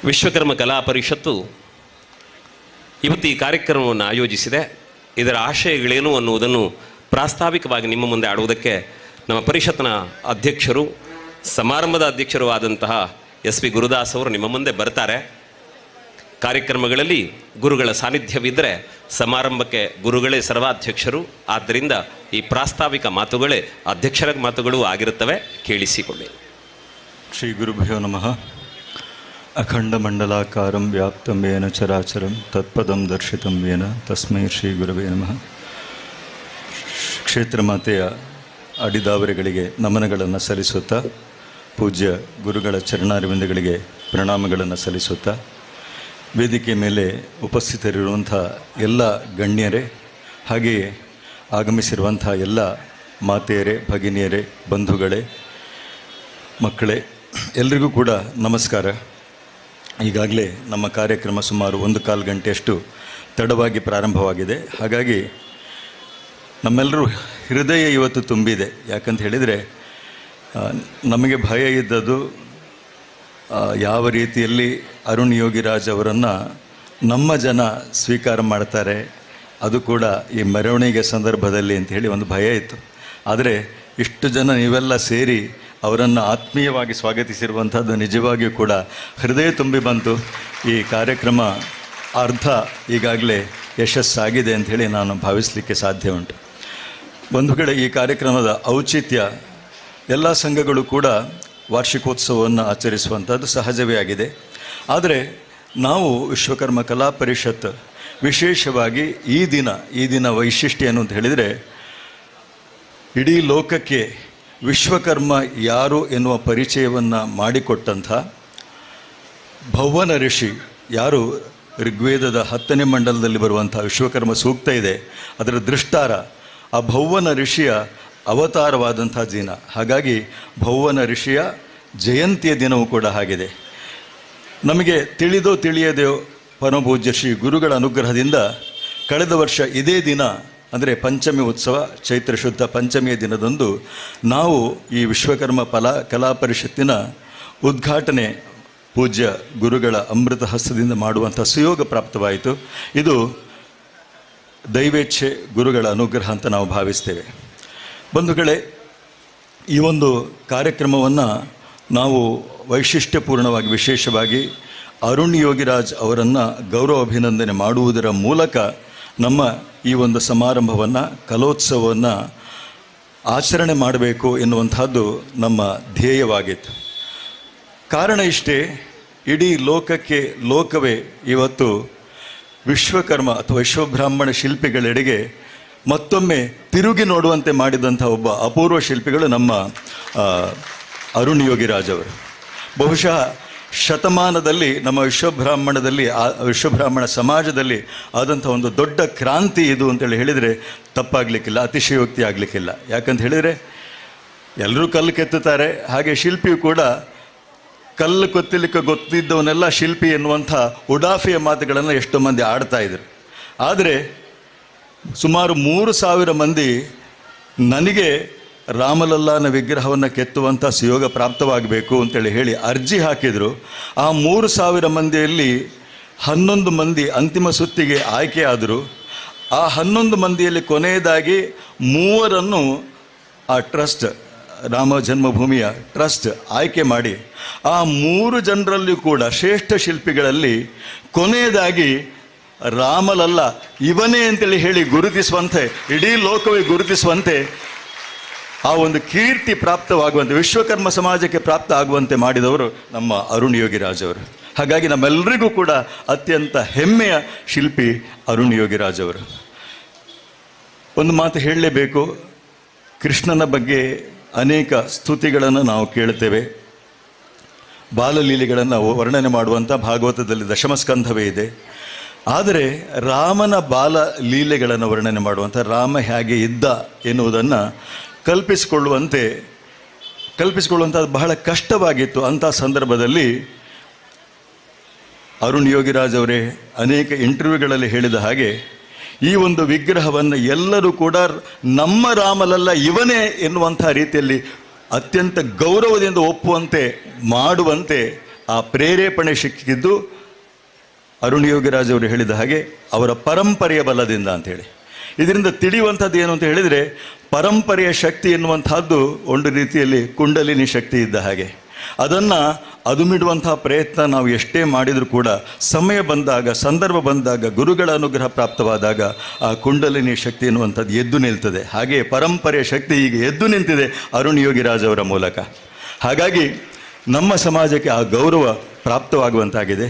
ವಿಶ್ವಕರ್ಮ ಕಲಾ ಪರಿಷತ್ತು ಇವತ್ತು ಈ ಕಾರ್ಯಕ್ರಮವನ್ನು ಆಯೋಜಿಸಿದೆ. ಇದರ ಆಶಯಗಳೇನು ಅನ್ನುವುದನ್ನು ಪ್ರಾಸ್ತಾವಿಕವಾಗಿ ನಿಮ್ಮ ಮುಂದೆ ಆಡುವುದಕ್ಕೆ ನಮ್ಮ ಪರಿಷತ್ನ ಅಧ್ಯಕ್ಷರು, ಸಮಾರಂಭದ ಅಧ್ಯಕ್ಷರು ಆದಂತಹ ಎಸ್ ಪಿ ಗುರುದಾಸ್ ಅವರು ನಿಮ್ಮ ಮುಂದೆ ಬರ್ತಾರೆ. ಕಾರ್ಯಕ್ರಮಗಳಲ್ಲಿ ಗುರುಗಳ ಸಾನ್ನಿಧ್ಯವಿದ್ದರೆ ಸಮಾರಂಭಕ್ಕೆ ಗುರುಗಳೇ ಸರ್ವಾಧ್ಯಕ್ಷರು. ಆದ್ದರಿಂದ ಈ ಪ್ರಾಸ್ತಾವಿಕ ಮಾತುಗಳೇ ಅಧ್ಯಕ್ಷರ ಮಾತುಗಳು ಆಗಿರುತ್ತವೆ. ಕೇಳಿಸಿಕೊಳ್ಳಿ. ಶ್ರೀ ಗುರುಭ್ಯೋ ನಮಃ. ಅಖಂಡ ಮಂಡಲಾಕಾರಂ ವ್ಯಾಪ್ತಂ ಯೇನ ಚರಾಚರಂ ತತ್ಪದಂ ದರ್ಶಿತಂ ಯೇನ ತಸ್ಮೈ ಶ್ರೀ ಗುರವೇ ನಮಃ. ಕ್ಷೇತ್ರ ಮಾತೆಯ ಅಡಿದಾವರೆಗಳಿಗೆ ನಮನಗಳನ್ನು ಸಲ್ಲಿಸುತ್ತಾ, ಪೂಜ್ಯ ಗುರುಗಳ ಚರಣಾರವಿಂದಗಳಿಗೆ ಪ್ರಣಾಮಗಳನ್ನು ಸಲ್ಲಿಸುತ್ತಾ, ವೇದಿಕೆ ಮೇಲೆ ಉಪಸ್ಥಿತರಿರುವಂಥ ಎಲ್ಲ ಗಣ್ಯರೇ, ಹಾಗೆಯೇ ಆಗಮಿಸಿರುವಂಥ ಎಲ್ಲ ಮಾತೆಯರೇ, ಭಗಿನಿಯರೇ, ಬಂಧುಗಳೇ, ಮಕ್ಕಳೇ, ಎಲ್ರಿಗೂ ಕೂಡ ನಮಸ್ಕಾರ. ಈಗಾಗಲೇ ನಮ್ಮ ಕಾರ್ಯಕ್ರಮ ಸುಮಾರು 1/4 ಗಂಟೆಯಷ್ಟು ತಡವಾಗಿ ಪ್ರಾರಂಭವಾಗಿದೆ. ಹಾಗಾಗಿ ನಮ್ಮೆಲ್ಲರೂ ಹೃದಯ ಇವತ್ತು ತುಂಬಿದೆ. ಯಾಕಂತ ಹೇಳಿದರೆ, ನಮಗೆ ಭಯ ಇದ್ದದ್ದು ಯಾವ ರೀತಿಯಲ್ಲಿ ಅರುಣ್ ಯೋಗಿರಾಜ್ ಅವರನ್ನು ನಮ್ಮ ಜನ ಸ್ವೀಕಾರ ಮಾಡ್ತಾರೆ, ಅದು ಕೂಡ ಈ ಮೆರವಣಿಗೆ ಸಂದರ್ಭದಲ್ಲಿ ಅಂತ ಹೇಳಿ ಒಂದು ಭಯ ಇತ್ತು. ಆದರೆ ಇಷ್ಟು ಜನ ನೀವೆಲ್ಲ ಸೇರಿ ಅವರನ್ನು ಆತ್ಮೀಯವಾಗಿ ಸ್ವಾಗತಿಸಿರುವಂಥದ್ದು ನಿಜವಾಗಿಯೂ ಕೂಡ ಹೃದಯ ತುಂಬಿ ಬಂತು. ಈ ಕಾರ್ಯಕ್ರಮ ಅರ್ಧ ಈಗಾಗಲೇ ಯಶಸ್ಸಾಗಿದೆ ಅಂಥೇಳಿ ನಾನು ಭಾವಿಸಲಿಕ್ಕೆ ಸಾಧ್ಯ ಉಂಟು. ಬಂಧುಗಳೇ, ಈ ಕಾರ್ಯಕ್ರಮದ ಔಚಿತ್ಯ, ಎಲ್ಲ ಸಂಘಗಳು ಕೂಡ ವಾರ್ಷಿಕೋತ್ಸವವನ್ನು ಆಚರಿಸುವಂಥದ್ದು ಸಹಜವೇ ಆಗಿದೆ. ಆದರೆ ನಾವು ವಿಶ್ವಕರ್ಮ ಕಲಾ ಪರಿಷತ್ ವಿಶೇಷವಾಗಿ ಈ ದಿನ ವೈಶಿಷ್ಟ್ಯ ಏನು ಅಂತ ಹೇಳಿದರೆ, ಇಡೀ ಲೋಕಕ್ಕೆ ವಿಶ್ವಕರ್ಮ ಯಾರು ಎನ್ನುವ ಪರಿಚಯವನ್ನು ಮಾಡಿಕೊಟ್ಟಂಥ ಭೌವನ ಋಷಿ ಯಾರು, ಋಗ್ವೇದದ 10ನೇ ಮಂಡಲದಲ್ಲಿ ಬರುವಂಥ ವಿಶ್ವಕರ್ಮ ಸೂಕ್ತ ಇದೆ, ಅದರ ದೃಷ್ಟಾರ ಆ ಭೌವನ ಋಷಿಯ ಅವತಾರವಾದಂಥ ದಿನ. ಹಾಗಾಗಿ ಭೌವನ ಋಷಿಯ ಜಯಂತಿಯ ದಿನವೂ ಕೂಡ ಆಗಿದೆ. ನಮಗೆ ತಿಳಿದೋ ತಿಳಿಯದೆಯೋ ಪರಮಪೂಜ್ಯ ಶ್ರೀ ಗುರುಗಳ ಅನುಗ್ರಹದಿಂದ ಕಳೆದ ವರ್ಷ ಇದೇ ದಿನ ಅಂದರೆ ಪಂಚಮಿ ಉತ್ಸವ, ಚೈತ್ರ ಶುದ್ಧ ಪಂಚಮಿಯ ದಿನದಂದು ನಾವು ಈ ವಿಶ್ವಕರ್ಮ ಕಲಾ ಪರಿಷತ್ತಿನ ಉದ್ಘಾಟನೆ ಪೂಜ್ಯ ಗುರುಗಳ ಅಮೃತ ಹಸ್ತದಿಂದ ಮಾಡುವಂಥ ಸುಯೋಗ ಪ್ರಾಪ್ತವಾಯಿತು. ಇದು ದೈವೇಚ್ಛೆ, ಗುರುಗಳ ಅನುಗ್ರಹ ಅಂತ ನಾವು ಭಾವಿಸ್ತೇವೆ. ಬಂಧುಗಳೇ, ಈ ಒಂದು ಕಾರ್ಯಕ್ರಮವನ್ನು ನಾವು ವೈಶಿಷ್ಟ್ಯಪೂರ್ಣವಾಗಿ, ವಿಶೇಷವಾಗಿ ಅರುಣ್ ಯೋಗಿರಾಜ್ ಅವರನ್ನು ಗೌರವ ಅಭಿನಂದನೆ ಮಾಡುವುದರ ಮೂಲಕ ನಮ್ಮ ಈ ಒಂದು ಸಮಾರಂಭವನ್ನು, ಕಲೋತ್ಸವವನ್ನು ಆಚರಣೆ ಮಾಡಬೇಕು ಎನ್ನುವಂಥದ್ದು ನಮ್ಮ ಧ್ಯೇಯವಾಗಿತ್ತು. ಕಾರಣ ಇಷ್ಟೇ, ಇಡೀ ಲೋಕವೇ ಇವತ್ತು ವಿಶ್ವಕರ್ಮ ಅಥವಾ ವಿಶ್ವಬ್ರಾಹ್ಮಣ ಶಿಲ್ಪಿಗಳೆಡೆಗೆ ಮತ್ತೊಮ್ಮೆ ತಿರುಗಿ ನೋಡುವಂತೆ ಮಾಡಿದಂಥ ಒಬ್ಬ ಅಪೂರ್ವ ಶಿಲ್ಪಿಗಳು ನಮ್ಮ ಅರುಣ್ ಯೋಗಿರಾಜ್ ಅವರು. ಬಹುಶಃ ಶತಮಾನದಲ್ಲಿ ನಮ್ಮ ವಿಶ್ವಬ್ರಾಹ್ಮಣ ಸಮಾಜದಲ್ಲಿ ಆದಂಥ ಒಂದು ದೊಡ್ಡ ಕ್ರಾಂತಿ ಇದು ಅಂತೇಳಿ ಹೇಳಿದರೆ ತಪ್ಪಾಗಲಿಕ್ಕಿಲ್ಲ, ಅತಿಶಯೋಕ್ತಿ ಆಗಲಿಕ್ಕಿಲ್ಲ. ಯಾಕಂತ ಹೇಳಿದರೆ ಎಲ್ಲರೂ ಕಲ್ಲು ಕೆತ್ತುತ್ತಾರೆ, ಹಾಗೆ ಶಿಲ್ಪಿಯು ಕೂಡ ಕಲ್ಲು ಕೊತ್ತಲಿಕ್ಕೆ ಗೊತ್ತಿದ್ದವನ್ನೆಲ್ಲ ಶಿಲ್ಪಿ ಎನ್ನುವಂಥ ಉಡಾಫಿಯ ಮಾತುಗಳನ್ನು ಎಷ್ಟೋ ಮಂದಿ ಆಡ್ತಾ ಇದ್ರು. ಆದರೆ ಸುಮಾರು 3,000 ಮಂದಿ ನನಗೆ ರಾಮಲಲ್ಲಾನ ವಿಗ್ರಹವನ್ನು ಕೆತ್ತುವಂಥ ಸುಯೋಗ ಪ್ರಾಪ್ತವಾಗಬೇಕು ಅಂತೇಳಿ ಹೇಳಿ ಅರ್ಜಿ ಹಾಕಿದರು. ಆ 3,000 ಮಂದಿಯಲ್ಲಿ 11 ಮಂದಿ ಅಂತಿಮ ಸುತ್ತಿಗೆ ಆಯ್ಕೆಯಾದರು. ಆ 11 ಮಂದಿಯಲ್ಲಿ ಕೊನೆಯದಾಗಿ 3 ಆ ಟ್ರಸ್ಟ್, ರಾಮ ಜನ್ಮಭೂಮಿಯ ಟ್ರಸ್ಟ್ ಆಯ್ಕೆ ಮಾಡಿ, ಆ 3 ಜನರಲ್ಲಿ ಕೂಡ ಶ್ರೇಷ್ಠ ಶಿಲ್ಪಿಗಳಲ್ಲಿ ಕೊನೆಯದಾಗಿ ರಾಮಲಲ್ಲ ಇವನೇ ಅಂತೇಳಿ ಹೇಳಿ ಗುರುತಿಸುವಂತೆ, ಇಡೀ ಲೋಕವೇ ಗುರುತಿಸುವಂತೆ ಆ ಒಂದು ಕೀರ್ತಿ ಪ್ರಾಪ್ತವಾಗುವಂತೆ, ವಿಶ್ವಕರ್ಮ ಸಮಾಜಕ್ಕೆ ಪ್ರಾಪ್ತ ಆಗುವಂತೆ ಮಾಡಿದವರು ನಮ್ಮ ಅರುಣ್ ಯೋಗಿರಾಜ್ ಅವರು. ಹಾಗಾಗಿ ನಮ್ಮೆಲ್ಲರಿಗೂ ಕೂಡ ಅತ್ಯಂತ ಹೆಮ್ಮೆಯ ಶಿಲ್ಪಿ ಅರುಣ್ ಯೋಗಿರಾಜ್ ಅವರು. ಒಂದು ಮಾತು ಹೇಳಲೇಬೇಕು, ಕೃಷ್ಣನ ಬಗ್ಗೆ ಅನೇಕ ಸ್ತುತಿಗಳನ್ನು ನಾವು ಕೇಳ್ತೇವೆ. ಬಾಲಲೀಲೆಗಳನ್ನು ವರ್ಣನೆ ಮಾಡುವಂಥ ಭಾಗವತದಲ್ಲಿ ದಶಮಸ್ಕಂಧವೇ ಇದೆ. ಆದರೆ ರಾಮನ ಬಾಲಲೀಲೆಗಳನ್ನು ವರ್ಣನೆ ಮಾಡುವಂಥ, ರಾಮ ಹೇಗೆ ಇದ್ದ ಎನ್ನುವುದನ್ನು ಕಲ್ಪಿಸಿಕೊಳ್ಳುವಂಥದ್ದು ಬಹಳ ಕಷ್ಟವಾಗಿತ್ತು. ಅಂಥ ಸಂದರ್ಭದಲ್ಲಿ ಅರುಣ್ ಯೋಗಿರಾಜ್ ಅವರೇ ಅನೇಕ ಇಂಟರ್ವ್ಯೂಗಳಲ್ಲಿ ಹೇಳಿದ ಹಾಗೆ, ಈ ಒಂದು ವಿಗ್ರಹವನ್ನು ಎಲ್ಲರೂ ಕೂಡ ನಮ್ಮ ರಾಮಲಲ್ಲ ಇವನೇ ಎನ್ನುವಂಥ ರೀತಿಯಲ್ಲಿ ಅತ್ಯಂತ ಗೌರವದಿಂದ ಒಪ್ಪುವಂತೆ ಮಾಡುವಂತೆ ಆ ಪ್ರೇರೇಪಣೆ ಸಿಕ್ಕಿದ್ದು ಅರುಣ್ ಯೋಗಿರಾಜ್ ಅವರು ಹೇಳಿದ ಹಾಗೆ ಅವರ ಪರಂಪರೆಯ ಬಲದಿಂದ ಅಂಥೇಳಿ. ಇದರಿಂದ ತಿಳಿಯುವಂಥದ್ದು ಏನು ಅಂತ ಹೇಳಿದರೆ, ಪರಂಪರೆಯ ಶಕ್ತಿ ಎನ್ನುವಂಥದ್ದು ಒಂದು ರೀತಿಯಲ್ಲಿ ಕುಂಡಲಿನಿ ಶಕ್ತಿ ಇದ್ದ ಹಾಗೆ. ಅದನ್ನು ಅದುಮಿಡುವಂಥ ಪ್ರಯತ್ನ ನಾವು ಎಷ್ಟೇ ಮಾಡಿದರೂ ಕೂಡ ಸಮಯ ಬಂದಾಗ, ಸಂದರ್ಭ ಬಂದಾಗ, ಗುರುಗಳ ಅನುಗ್ರಹ ಪ್ರಾಪ್ತವಾದಾಗ ಆ ಕುಂಡಲಿನಿ ಶಕ್ತಿ ಎನ್ನುವಂಥದ್ದು ಎದ್ದು ನಿಲ್ತದೆ. ಹಾಗೆ ಪರಂಪರೆಯ ಶಕ್ತಿ ಈಗ ಎದ್ದು ನಿಂತಿದೆ ಅರುಣ್ ಯೋಗಿರಾಜ್ ಅವರ ಮೂಲಕ. ಹಾಗಾಗಿ ನಮ್ಮ ಸಮಾಜಕ್ಕೆ ಆ ಗೌರವ ಪ್ರಾಪ್ತವಾಗುವಂತಾಗಿದೆ.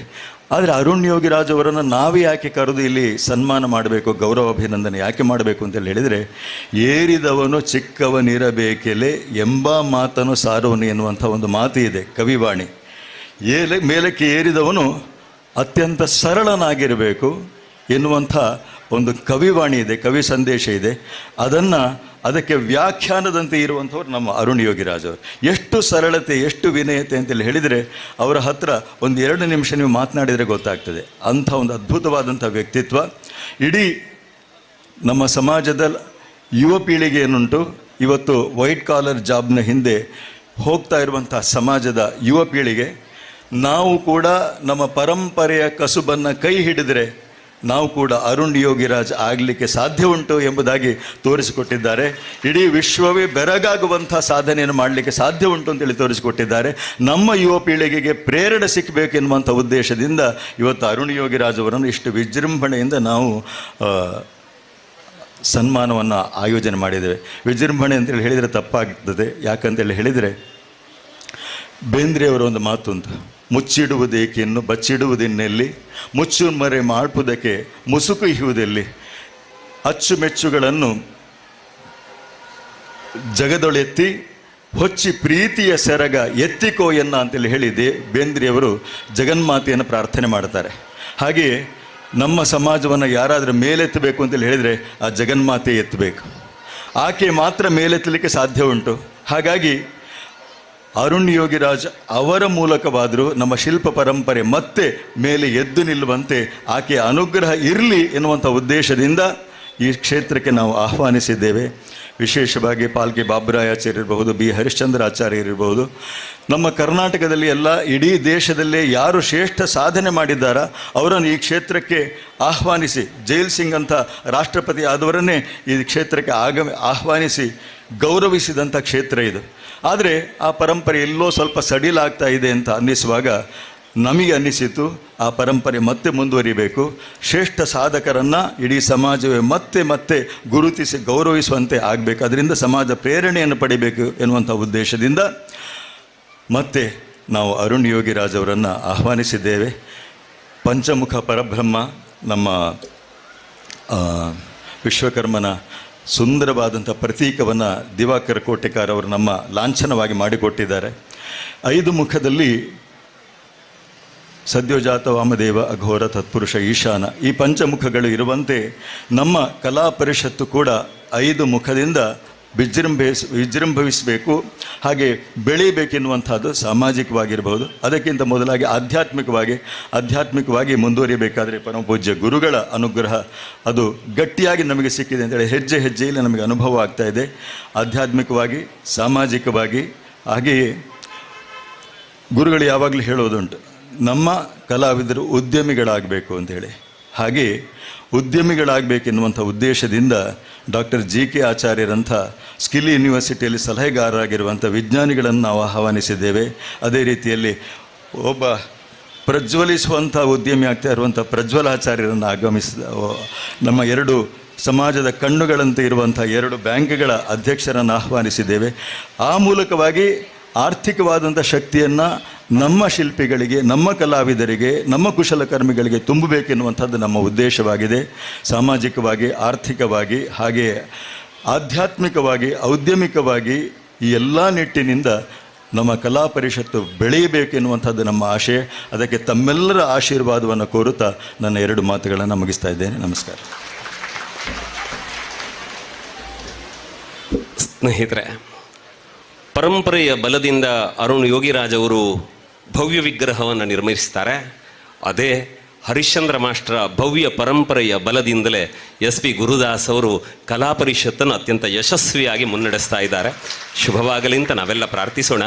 ಆದರೆ ಅರುಣ್ ಯೋಗಿರಾಜ್ ಅವರನ್ನು ನಾವೇ ಯಾಕೆ ಕರೆದು ಇಲ್ಲಿ ಸನ್ಮಾನ ಮಾಡಬೇಕು, ಗೌರವ ಅಭಿನಂದನೆ ಯಾಕೆ ಮಾಡಬೇಕು ಅಂತೇಳಿ ಹೇಳಿದರೆ, ಏರಿದವನು ಚಿಕ್ಕವನಿರಬೇಕೆಲೆ ಎಂಬ ಮಾತನ್ನು ಸಾರುವನು ಎನ್ನುವಂಥ ಒಂದು ಮಾತು ಇದೆ, ಕವಿವಾಣಿ. ಮೇಲಕ್ಕೆ ಏರಿದವನು ಅತ್ಯಂತ ಸರಳನಾಗಿರಬೇಕು ಎನ್ನುವಂಥ ಒಂದು ಕವಿವಾಣಿ ಇದೆ, ಕವಿ ಸಂದೇಶ ಇದೆ. ಅದಕ್ಕೆ ವ್ಯಾಖ್ಯಾನದಂತೆ ಇರುವಂಥವ್ರು ನಮ್ಮ ಅರುಣ್ ಯೋಗಿರಾಜ್ ಅವರು. ಎಷ್ಟು ಸರಳತೆ, ಎಷ್ಟು ವಿನಯತೆ ಅಂತೇಳಿ ಹೇಳಿದರೆ ಅವರ ಹತ್ರ ಒಂದು 2 ನಿಮಿಷ ನೀವು ಮಾತನಾಡಿದರೆ ಗೊತ್ತಾಗ್ತದೆ. ಅಂಥ ಒಂದು ಅದ್ಭುತವಾದಂಥ ವ್ಯಕ್ತಿತ್ವ. ಇಡೀ ನಮ್ಮ ಸಮಾಜದ ಯುವ ಪೀಳಿಗೆ ಏನುಂಟು, ಇವತ್ತು ವೈಟ್ ಕಾಲರ್ ಜಾಬ್ನ ಹಿಂದೆ ಹೋಗ್ತಾ ಇರುವಂಥ ಸಮಾಜದ ಯುವ ಪೀಳಿಗೆ, ನಾವು ಕೂಡ ನಮ್ಮ ಪರಂಪರೆಯ ಕಸುಬನ್ನು ಕೈ ಹಿಡಿದರೆ ನಾವು ಕೂಡ ಅರುಣ್ ಯೋಗಿರಾಜ್ ಆಗಲಿಕ್ಕೆ ಸಾಧ್ಯ ಉಂಟು ಎಂಬುದಾಗಿ ತೋರಿಸಿಕೊಟ್ಟಿದ್ದಾರೆ. ಇಡೀ ವಿಶ್ವವೇ ಬೆರಗಾಗುವಂಥ ಸಾಧನೆಯನ್ನು ಮಾಡಲಿಕ್ಕೆ ಸಾಧ್ಯ ಉಂಟು ಅಂತೇಳಿ ತೋರಿಸಿಕೊಟ್ಟಿದ್ದಾರೆ. ನಮ್ಮ ಯುವ ಪೀಳಿಗೆಗೆ ಪ್ರೇರಣೆ ಸಿಕ್ಕಬೇಕೆನ್ನುವಂಥ ಉದ್ದೇಶದಿಂದ ಇವತ್ತು ಅರುಣ್ ಯೋಗಿರಾಜ್ ಅವರನ್ನು ಇಷ್ಟು ವಿಜೃಂಭಣೆಯಿಂದ ನಾವು ಸನ್ಮಾನವನ್ನು ಆಯೋಜನೆ ಮಾಡಿದ್ದೇವೆ. ವಿಜೃಂಭಣೆ ಅಂತೇಳಿ ಹೇಳಿದರೆ ತಪ್ಪಾಗ್ತದೆ. ಯಾಕಂತೇಳಿ ಹೇಳಿದರೆ, ಬೇಂದ್ರೆಯವರ ಒಂದು ಮಾತು ಉಂಟು, ಮುಚ್ಚಿಡುವುದೇಕೆನ್ನು ಬಚ್ಚಿಡುವುದಿನ್ನೆಲ್ಲಿ, ಮುಚ್ಚು ಮರೆ ಮಾಡ್ಪುದಕ್ಕೆ ಮುಸುಕು ಇಹುವುದೆಲ್ಲಿ, ಅಚ್ಚುಮೆಚ್ಚುಗಳನ್ನು ಜಗದೊಳೆತ್ತಿ ಹೊಚ್ಚಿ ಪ್ರೀತಿಯ ಸೆರಗ ಎತ್ತಿಕೋ ಎನ್ನ ಅಂತೇಳಿ ಹೇಳಿದೆ ಬೇಂದ್ರೆಯವರು ಜಗನ್ಮಾತೆಯನ್ನು ಪ್ರಾರ್ಥನೆ ಮಾಡ್ತಾರೆ. ಹಾಗೆಯೇ ನಮ್ಮ ಸಮಾಜವನ್ನು ಯಾರಾದರೂ ಮೇಲೆತ್ತಬೇಕು ಅಂತೇಳಿ ಹೇಳಿದರೆ ಆ ಜಗನ್ಮಾತೆ ಎತ್ತಬೇಕು. ಆಕೆ ಮಾತ್ರ ಮೇಲೆತ್ತಲಿಕ್ಕೆ ಸಾಧ್ಯ ಉಂಟು. ಹಾಗಾಗಿ ಅರುಣ್ ಯೋಗಿರಾಜ್ ಅವರ ಮೂಲಕವಾದರೂ ನಮ್ಮ ಶಿಲ್ಪ ಪರಂಪರೆ ಮತ್ತೆ ಮೇಲೆ ಎದ್ದು ನಿಲ್ಲುವಂತೆ ಆಕೆಯ ಅನುಗ್ರಹ ಇರಲಿ ಎನ್ನುವಂಥ ಉದ್ದೇಶದಿಂದ ಈ ಕ್ಷೇತ್ರಕ್ಕೆ ನಾವು ಆಹ್ವಾನಿಸಿದ್ದೇವೆ. ವಿಶೇಷವಾಗಿ ಪಾಲ್ಕೆ ಬಾಬುರಾಯಾಚಾರ್ಯ ಇರಬಹುದು, ಬಿ ಹರಿಶ್ಚಂದ್ರಾಚಾರ್ಯ ಇರಬಹುದು, ನಮ್ಮ ಕರ್ನಾಟಕದಲ್ಲಿ ಎಲ್ಲ ಇಡೀ ದೇಶದಲ್ಲೇ ಯಾರು ಶ್ರೇಷ್ಠ ಸಾಧನೆ ಮಾಡಿದ್ದಾರಾ ಅವರನ್ನು ಈ ಕ್ಷೇತ್ರಕ್ಕೆ ಆಹ್ವಾನಿಸಿ, ಜೈಲ್ ಸಿಂಗ್ ಅಂತ ರಾಷ್ಟ್ರಪತಿ ಆದವರನ್ನೇ ಈ ಕ್ಷೇತ್ರಕ್ಕೆ ಆಹ್ವಾನಿಸಿ ಗೌರವಿಸಿದಂಥ ಕ್ಷೇತ್ರ ಇದು. ಆದರೆ ಆ ಪರಂಪರೆ ಎಲ್ಲೋ ಸ್ವಲ್ಪ ಸಡಿಲಾಗ್ತಾ ಇದೆ ಅಂತ ಅನ್ನಿಸುವಾಗ ನಮಗೆ ಅನ್ನಿಸಿತು ಆ ಪರಂಪರೆ ಮತ್ತೆ ಮುಂದುವರಿಬೇಕು, ಶ್ರೇಷ್ಠ ಸಾಧಕರನ್ನು ಇಡೀ ಸಮಾಜವೇ ಮತ್ತೆ ಮತ್ತೆ ಗುರುತಿಸಿ ಗೌರವಿಸುವಂತೆ ಆಗಬೇಕು, ಅದರಿಂದ ಸಮಾಜ ಪ್ರೇರಣೆಯನ್ನು ಪಡಿಬೇಕು ಎನ್ನುವಂಥ ಉದ್ದೇಶದಿಂದ ಮತ್ತೆ ನಾವು ಅರುಣ್ ಯೋಗಿರಾಜ್ ಅವರನ್ನು ಆಹ್ವಾನಿಸಿದ್ದೇವೆ. ಪಂಚಮುಖ ಪರಬ್ರಹ್ಮ ನಮ್ಮ ವಿಶ್ವಕರ್ಮನ ಸುಂದರವಾದಂಥ ಪ್ರತೀಕವನ್ನು ದಿವಾಕರ ಕೋಟೆಕಾರ್ ಅವರು ನಮ್ಮ ಲಾಂಛನವಾಗಿ ಮಾಡಿಕೊಟ್ಟಿದ್ದಾರೆ. 5 ಮುಖದಲ್ಲಿ ಸದ್ಯೋಜಾತ ವಾಮದೇವ ಅಘೋರ ತತ್ಪುರುಷ ಈಶಾನ, ಈ ಪಂಚಮುಖಗಳು ಇರುವಂತೆ ನಮ್ಮ ಕಲಾ ಪರಿಷತ್ತು ಕೂಡ 5 ಮುಖದಿಂದ ವಿಜೃಂಭಿಸಬೇಕು, ಹಾಗೆ ಬೆಳೀಬೇಕೆನ್ನುವಂಥದ್ದು ಸಾಮಾಜಿಕವಾಗಿರ್ಬೋದು, ಅದಕ್ಕಿಂತ ಮೊದಲಾಗಿ ಆಧ್ಯಾತ್ಮಿಕವಾಗಿ ಮುಂದುವರಿಯಬೇಕಾದರೆ ಪರಮಪೂಜ್ಯ ಗುರುಗಳ ಅನುಗ್ರಹ ಅದು ಗಟ್ಟಿಯಾಗಿ ನಮಗೆ ಸಿಕ್ಕಿದೆ ಅಂತೇಳಿ ಹೆಜ್ಜೆ ಹೆಜ್ಜೆಯಲ್ಲಿ ನಮಗೆ ಅನುಭವ ಆಗ್ತಾ ಇದೆ. ಆಧ್ಯಾತ್ಮಿಕವಾಗಿ, ಸಾಮಾಜಿಕವಾಗಿ, ಹಾಗೆಯೇ ಗುರುಗಳು ಯಾವಾಗಲೂ ಹೇಳೋದುಂಟು, ನಮ್ಮ ಕಲಾವಿದರು ಉದ್ಯಮಿಗಳಾಗಬೇಕು ಅಂತೇಳಿ. ಹಾಗೆ ಉದ್ಯಮಿಗಳಾಗಬೇಕೆನ್ನುವಂಥ ಉದ್ದೇಶದಿಂದ ಡಾಕ್ಟರ್ JK ಆಚಾರ್ಯರಂಥ ಸ್ಕಿಲ್ ಯೂನಿವರ್ಸಿಟಿಯಲ್ಲಿ ಸಲಹೆಗಾರರಾಗಿರುವಂಥ ವಿಜ್ಞಾನಿಗಳನ್ನು ನಾವು ಆಹ್ವಾನಿಸಿದ್ದೇವೆ. ಅದೇ ರೀತಿಯಲ್ಲಿ ಒಬ್ಬ ಪ್ರಜ್ವಲಿಸುವಂಥ ಉದ್ಯಮಿ ಆಗ್ತಾ ಇರುವಂಥ ಪ್ರಜ್ವಲಾಚಾರ್ಯರನ್ನು ನಮ್ಮ 2 ಸಮಾಜದ ಕಣ್ಣುಗಳಂತೆ ಇರುವಂಥ 2 ಬ್ಯಾಂಕ್ಗಳ ಅಧ್ಯಕ್ಷರನ್ನು ಆಹ್ವಾನಿಸಿದ್ದೇವೆ. ಆ ಮೂಲಕವಾಗಿ ಆರ್ಥಿಕವಾದಂಥ ಶಕ್ತಿಯನ್ನು ನಮ್ಮ ಶಿಲ್ಪಿಗಳಿಗೆ, ನಮ್ಮ ಕಲಾವಿದರಿಗೆ, ನಮ್ಮ ಕುಶಲಕರ್ಮಿಗಳಿಗೆ ತುಂಬಬೇಕೆನ್ನುವಂಥದ್ದು ನಮ್ಮ ಉದ್ದೇಶವಾಗಿದೆ. ಸಾಮಾಜಿಕವಾಗಿ, ಆರ್ಥಿಕವಾಗಿ, ಹಾಗೆ ಆಧ್ಯಾತ್ಮಿಕವಾಗಿ, ಔದ್ಯಮಿಕವಾಗಿ ಈ ಎಲ್ಲ ನಿಟ್ಟಿನಿಂದ ನಮ್ಮ ಕಲಾ ಪರಿಷತ್ತು ಬೆಳೆಯಬೇಕೆನ್ನುವಂಥದ್ದು ನಮ್ಮ ಆಶಯ. ಅದಕ್ಕೆ ತಮ್ಮೆಲ್ಲರ ಆಶೀರ್ವಾದವನ್ನು ಕೋರುತ್ತಾ ನನ್ನ 2 ಮಾತುಗಳನ್ನು ಮುಗಿಸ್ತಾ ಇದ್ದೇನೆ. ನಮಸ್ಕಾರ. ಸ್ನೇಹಿತರೆ, ಪರಂಪರೆಯ ಬಲದಿಂದ ಅರುಣ್ ಯೋಗಿರಾಜ್ ಅವರು ಭವ್ಯ ವಿಗ್ರಹವನ್ನು ನಿರ್ಮಿಸ್ತಾರೆ. ಅದೇ ಹರಿಶ್ಚಂದ್ರ ಮಾಸ್ಟರ ಭವ್ಯ ಪರಂಪರೆಯ ಬಲದಿಂದಲೇ SP ಗುರುದಾಸ್ ಅವರು ಕಲಾ ಪರಿಷತ್ತನ್ನು ಅತ್ಯಂತ ಯಶಸ್ವಿಯಾಗಿ ಮುನ್ನಡೆಸ್ತಾ ಇದ್ದಾರೆ. ಶುಭವಾಗಲಿ ಅಂತ ನಾವೆಲ್ಲ ಪ್ರಾರ್ಥಿಸೋಣ.